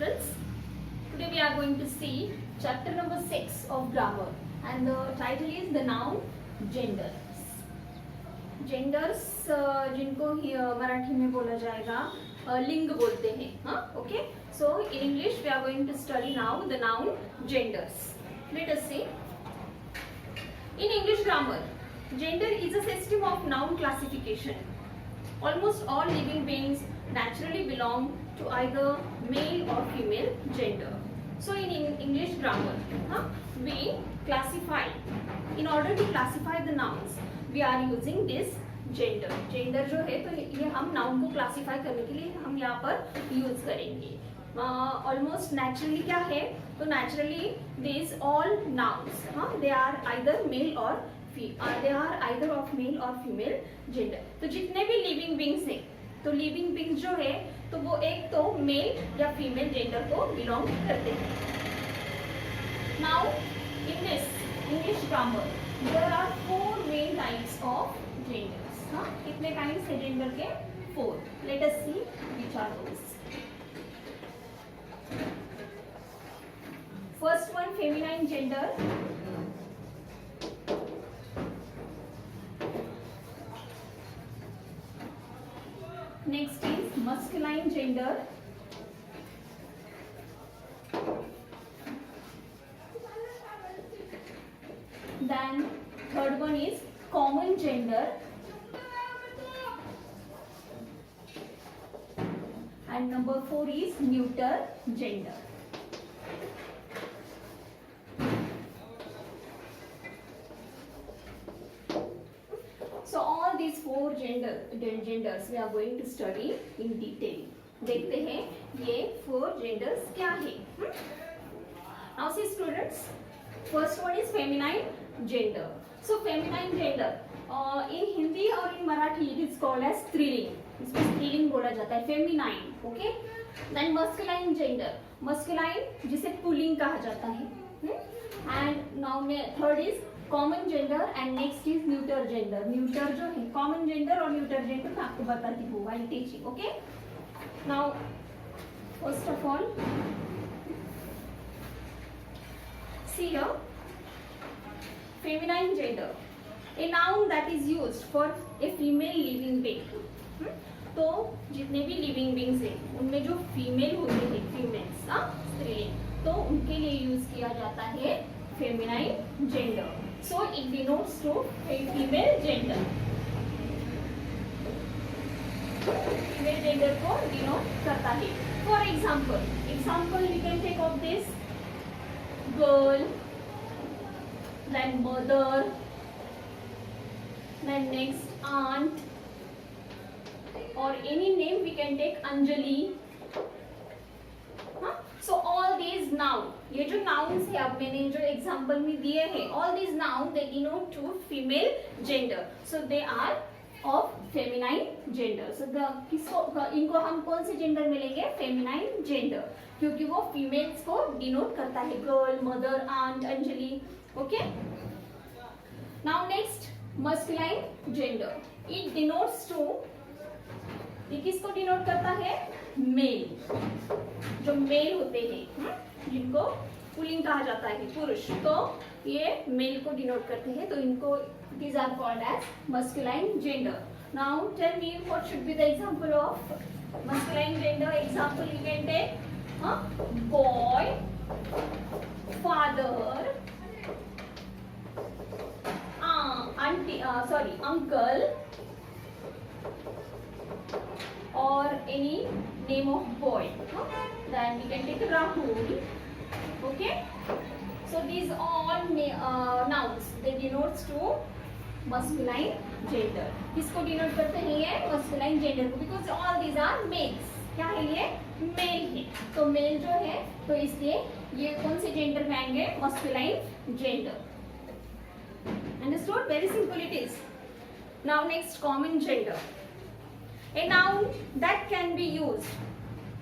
students. Today we are going to see chapter number 6 of grammar and the title is the noun genders. Genders जिनको मराठी में बोला जाएगा लिंग बोलते हैं. हाँ, okay. So in English we are going to study now the noun genders. Let us see. In English grammar, gender is a system of noun classification. Almost all living beings naturally belong to either male or female gender. So in English grammar, we classify. In order to classify the nouns, we are using this gender. Gender जो है तो ये हम noun को classify करने के लिए हम यहाँ पर use करेंगे. Almost naturally क्या है? तो naturally these all nouns, they are either male or they are either of male or female gender. तो जितने भी living beings हैं, तो living beings जो है तो वो एक तो मेल या फीमेल जेंडर को बिलोंग करते हैं. Now in this English grammar there are 4 main types of genders. कितने टाइप्स है जेंडर के? 4. Let us see which are those. First one, feminine gender. Next is masculine gender. Then third one is common gender. And number 4 is neuter gender. So all these 4 genders we are going to study in detail. देखते हैं ये 4 genders क्या है. Now see students, first one is feminine gender. So feminine gender in Hindi और in Marathi it is called as स्त्रीलिंग. इसमें स्त्रीलिंग बोला जाता है, feminine. Okay. Then masculine gender, masculine जिसे पुल्लिंग कहा जाता है. And now third is common gender and next is neuter gender. Neuter जो है कॉमन जेंडर और न्यूटर जेंडर मैं आपको बताती हूँ while teaching. Okay. Now first of all see here feminine gender, a noun that is used for a female living being. तो जितने भी लिविंग बीइंग्स हैं उनमें जो फीमेल होते हैं, फीमेल्स स्त्रीलिंग, तो उनके लिए यूज किया जाता है feminine gender. So it denotes to a female gender. Female gender को denote करता है. For example we can take of this girl, then mother, then next aunt, or any name we can take Anjali. So all these noun, ये जो nouns है अब मैंने जो example में दिए हैं, all these noun they denote to female gender. So they are of feminine gender. So इनको हम कौन से gender में लेंगे? Feminine gender, क्योंकि वो females को denote करता है. Girl, mother, aunt, Anjali. Okay. Now next masculine gender. It denotes to, ये किसको डिनोट करता है? मेल. जो मेल होते हैं जिनको पुल्लिंग कहा जाता है, पुरुष, तो ये मेल को डिनोट करते हैं. तो इनको these are called as masculine gender. Now tell me what should be the example of masculine gender. Example you can take boy, father, auntie, uncle, or any name of boy. Then we can take Rahul. Okay. So these all nouns they denotes to masculine gender. किसको denote करते हैं ये? masculine gender को, because all these are males. क्या है ये? male है. तो male जो है तो इसलिए ये कौन से gender में आएंगे? masculine gender. Understood? Very simple it is. Now next common gender. A noun that can be used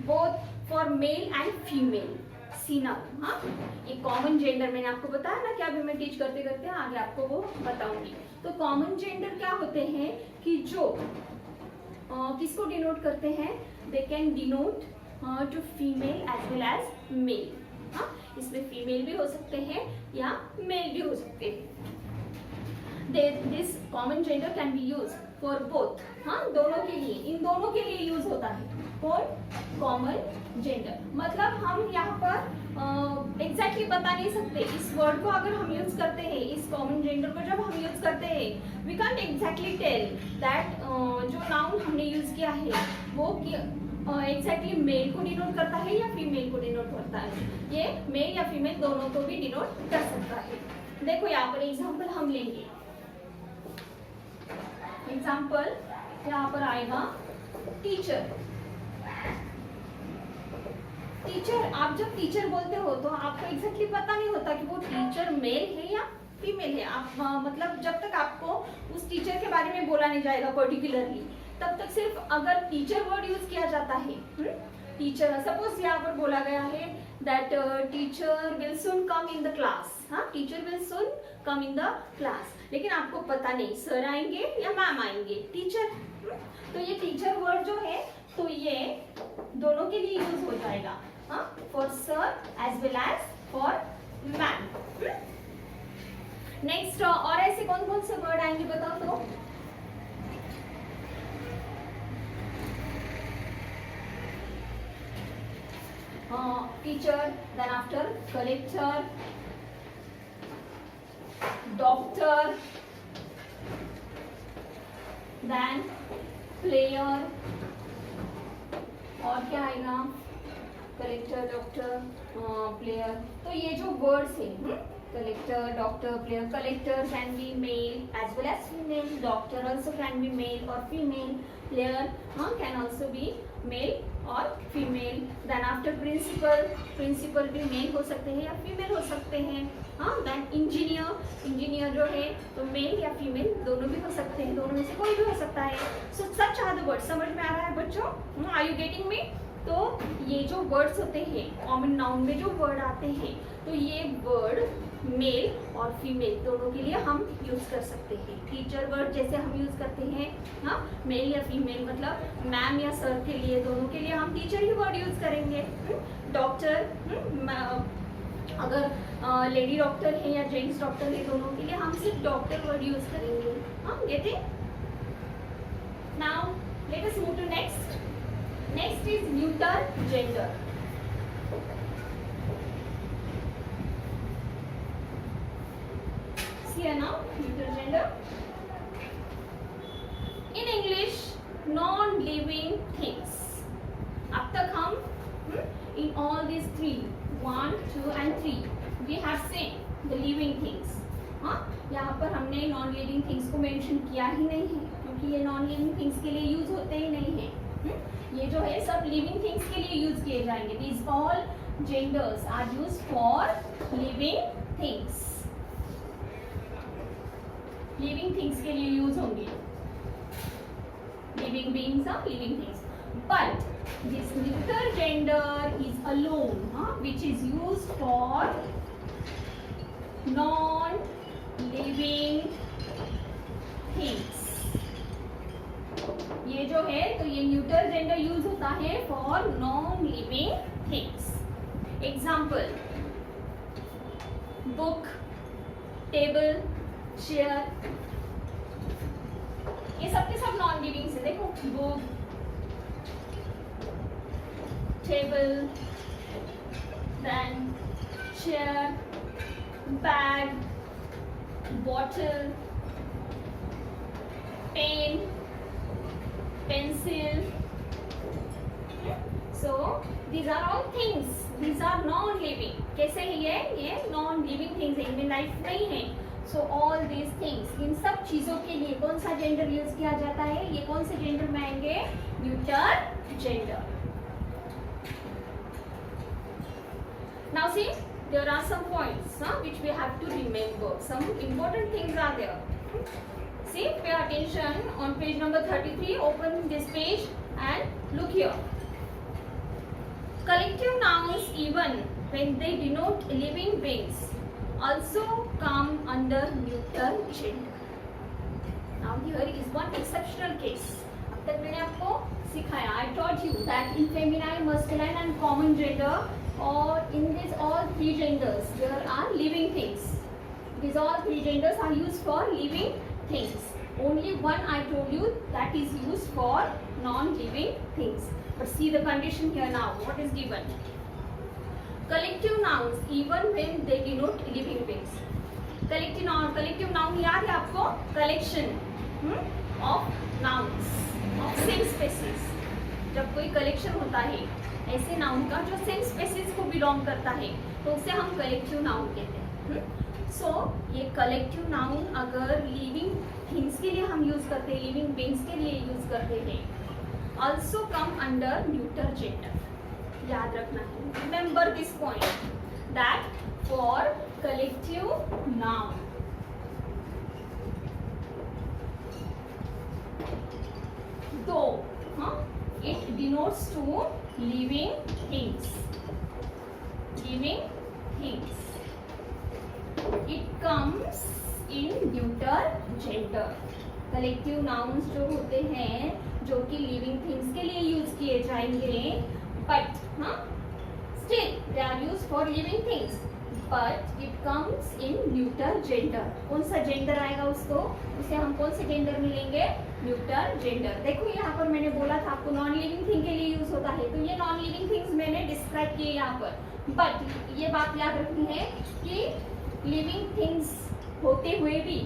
both for male and female. See noun. एक कॉमन जेंडर मैंने आपको बताया ना कि अभी मैं टीच करते करते आगे आपको वो बताऊंगी. तो कॉमन जेंडर क्या होते हैं कि जो किसको डिनोट करते हैं? They can denote to female as well as male. हाँ, इसमें फीमेल भी हो सकते हैं या मेल भी हो सकते हैं। This common gender can be use for both. हाँ, दोनों के लिए, इन दोनों के लिए यूज होता है फॉर कॉमन जेंडर। मतलब हम यहाँ पर एग्जैक्टली बता नहीं सकते इस वर्ड को अगर हम यूज करते हैं, इस कॉमन जेंडर को जब हम यूज करते हैं, we can't exactly tell that जो नाउन हमने यूज किया है वो एग्जैक्टली मेल को डिनोट करता है या फीमेल को डिनोट करता है। ये मेल या फीमेल दोनों को भी डिनोट कर सकता है। देखो यहाँ पर एग्जाम्पल हम लेंगे। एग्जाम्पल यहाँ पर आएगा टीचर। टीचर, आप जब टीचर बोलते हो तो आपको एग्जैक्टली पता नहीं होता कि वो टीचर मेल है या फीमेल है। आप मतलब जब तक आपको उस टीचर के बारे में बोला नहीं जाएगा पर्टिकुलरली, तब तक सिर्फ अगर टीचर वर्ड यूज किया जाता है, टीचर, सपोज यहाँ पर बोला गया है that teacher will soon come in the class. हाँ, teacher will soon come in the class, लेकिन आपको पता नहीं सर आएंगे या मैम आएंगे, टीचर। तो ये टीचर वर्ड जो है तो ये दोनों के लिए यूज हो जाएगा, हाँ, for sir as well as for ma'am. Next, और ऐसे कौन कौन से वर्ड आएंगे बताओ तो? Teacher, then after collector, doctor, then player, और क्या आएगा? Collector, doctor, player. तो ये जो वर्ड्स हैं, collector, doctor, player, collector can be male as well as female, doctor also can be male और female, player can also be male और female. Then after principal, principal भी mail हो सकते हैं या फीमेल हो सकते हैं। हाँ, देन इंजीनियर, इंजीनियर जो है तो मेल या फीमेल दोनों भी हो सकते हैं, दोनों में से कोई भी हो सकता है। So such are the words. समझ में आ रहा है बच्चों? Are you getting me? तो ये जो वर्ड्स होते हैं कॉमन नाउन में, जो वर्ड आते हैं, तो ये वर्ड मेल और फीमेल दोनों के लिए हम यूज कर सकते हैं। टीचर वर्ड जैसे हम यूज करते हैं, हाँ, मेल या फीमेल, मतलब मैम या सर के लिए, दोनों के लिए हम टीचर ही वर्ड यूज करेंगे। डॉक्टर, अगर लेडी डॉक्टर है या जेंट्स डॉक्टर है, दोनों के लिए हम सिर्फ डॉक्टर वर्ड यूज करेंगे। हाँ, getting? Now let us move to next. Next is neuter gender. Here now, neuter gender. In English, non-living things. अब तक हम in all these three, 1, 2 and 3, we have seen the living things. हाँ, यहाँ पर हमने non-living things को mention किया ही नहीं है, क्योंकि ये non-living things के लिए यूज होते ही नहीं है। ये जो है सब living things के लिए यूज किए जाएंगे। These all genders are used for living things. Living things के लिए यूज होंगे, living beings are living things. But this neuter gender is alone, which is used for non living things. ये जो है तो ये न्यूटर जेंडर यूज होता है for non living things. Example, book, table, chair, ये सब के सब नॉन लिविंग से। देखो, book, table, then chair, bag, bottle, pen, pencil. So these are all things, these are non living. कैसे है ये नॉन लिविंग थिंग्स है, इनमें लाइफ नहीं है। सो ऑल दीज थिंग्स, इन सब चीजों के लिए कौन सा जेंडर यूज किया जाता है? ये कौन से जेंडर में आएंगे? Neuter gender. Now see, there are some points which we have to remember. Some important things are there. See, pay attention on page number 33. Open this page and look here. Collective nouns, even when they denote living beings, also come under neuter gender. Now here is one exceptional case. अब तक मैंने आपको सिखाया, I taught taught you that in feminine, masculine and common gender, or in this all three genders, there are living things. These all three genders are used for living things. Only one I told you that is used for non-living things. But see the condition here now. What is given? Collective nouns even when they denote living things. Collective noun याद है आपको? Collection of nouns of same species. जब कोई collection होता है ऐसे noun का जो same species को belong करता है तो उसे हम collective noun कहते हैं. So ये collective noun अगर living things के लिए हम use करते हैं, living beings के लिए use करते हैं, also come under neuter gender. याद रखना है. Remember this point that for collective noun, though it denotes to living things, it comes in neuter gender. Collective nouns जो होते हैं जो कि living things के लिए use किए जाएंगे, but still they are used for living things, but it comes in neuter gender. कौन सा gender आएगा उसको, उसे हम कौन से gender में लेंगे? neuter gender. देखो यहाँ पर मैंने बोला था आपको नॉन लिविंग थिंग के लिए यूज होता है, तो ये नॉन लिविंग थिंग्स मैंने डिस्क्राइब किए यहाँ पर. बट ये बात याद रखनी है कि लिविंग थिंग्स होते हुए भी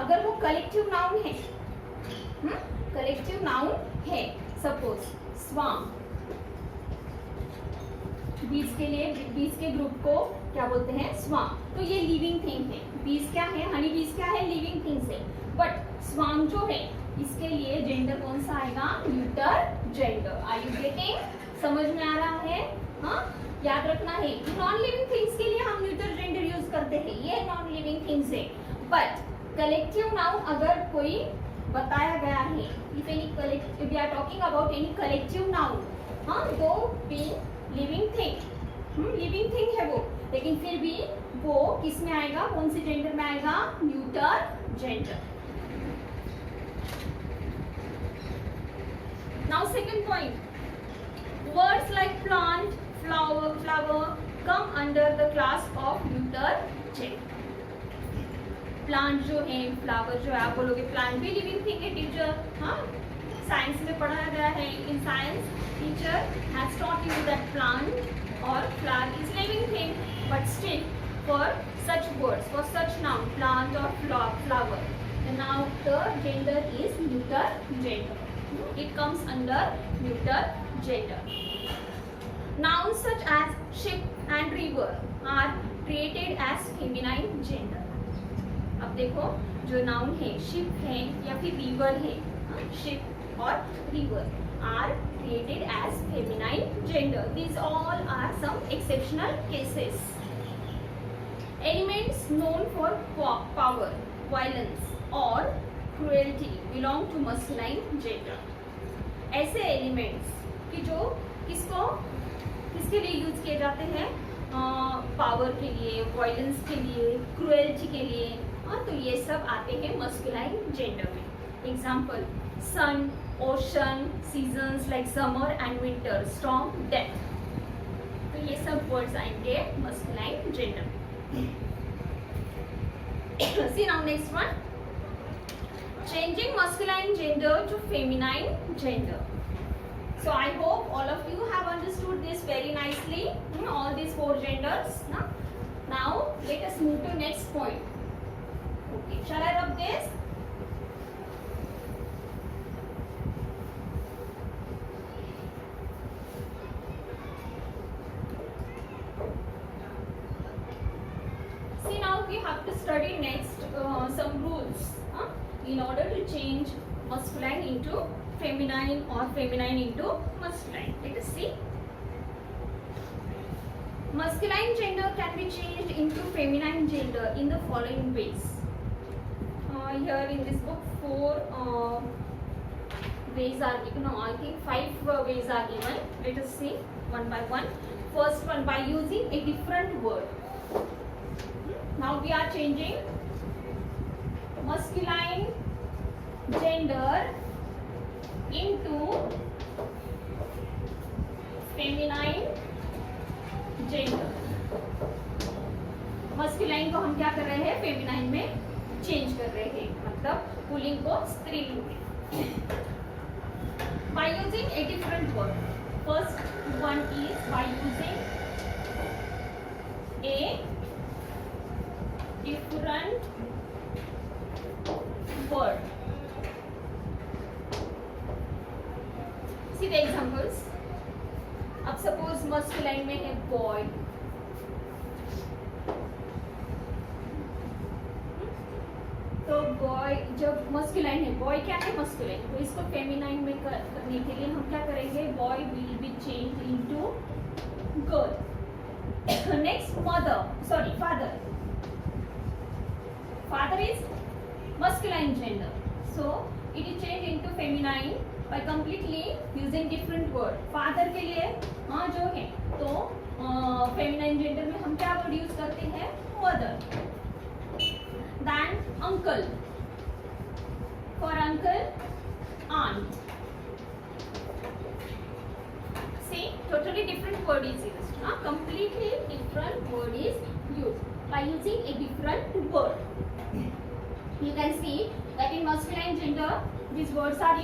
अगर वो कलेक्टिव नाउन है, कलेक्टिव नाउन है, सपोज स्वाम, बीज के लिए, बीज के ग्रुप को क्या बोलते हैं? स्वाम. तो ये लिविंग थिंग है. बीज क्या है? हनी बीज क्या है? लिविंग थिंग्स है. बट स्वाम जो है इसके लिए जेंडर कौन सा आएगा? Neuter gender. Are you getting? समझ में आ रहा है? हाँ, याद रखना है कि नॉन लिविंग थिंग्स के लिए हम न्यूटर जेंडर यूज करते हैं, ये नॉन लिविंग थिंग्स है. बट कलेक्टिव नाउन अगर कोई बताया गया है, if any collective, we are talking about any collective noun, though being living thing है वो, लेकिन फिर भी वो किस में आएगा? कौन सी जेंडर में आएगा? Neuter gender. Now second point, words like plant, flower come under the class of neuter gender. Plant जो है, फ्लावर जो है, आप बोलोगे प्लांट भी लिविंग थिंग है टीचर. हाँ, साइंस में पढ़ाया गया है. In science teacher has taught you that plant और flower is living thing, but still for such words, for such noun plant और flower, now the gender is neuter gender. It comes under neuter gender. Nouns such as ship and river are treated as feminine gender. अब देखो जो noun है, ship है या फिर river है, ship और river are treated as feminine gender. These all are some exceptional cases. Elements known for power, violence और cruelty belong to masculine gender. ऐसे एलिमेंट्स कि जो किसके लिए यूज किए जाते हैं? पावर के लिए, वायलेंस के लिए, क्रुएल्टी के लिए. तो ये सब आते हैं मस्कुलाइन जेंडर में. Example sun, ocean, seasons like summer and winter, storm, death. तो ये सब वर्ड्स आएंगे मस्कुलाइन जेंडर में. See now next one, changing masculine gender to feminine gender. So I hope all of you have understood this very nicely, all these four genders. Now let us move to next point. Okay, shall I rub this? See now we have to study next some rules in order to change masculine into feminine or feminine into masculine. Let us see. Masculine gender can be changed into feminine gender in the following ways. Here in this book 4 ways are given. No, I think 5 ways are given. Let us see one by one. First one, by using a different word. Now we are changing masculine gender into masculine को हम क्या कर रहे हैं, feminine में change कर रहे हैं, मतलब पुल्लिंग को स्त्रीलिंग में। By using a different word. First one is by using a different word. See the examples. अब सपोज मस्कुलाइन में है बॉय, तो बॉय जब मस्कुलाइन है, बॉय क्या है, मस्कुलाइन, तो इसको फेमिनाइन में करने के लिए हम क्या करेंगे, boy will be change into girl. Next mother, sorry father, father is masculine gender, so it is change into feminine by completely using different word. Father के लिए हाँ जो है, तो फेमिनाइन जेंडर में हम क्या वर्ड यूज करते हैं, mother. Then uncle, for uncle aunt. See, totally different word is used. Completely different word is used by using a different word. You can see that in masculine gender these words are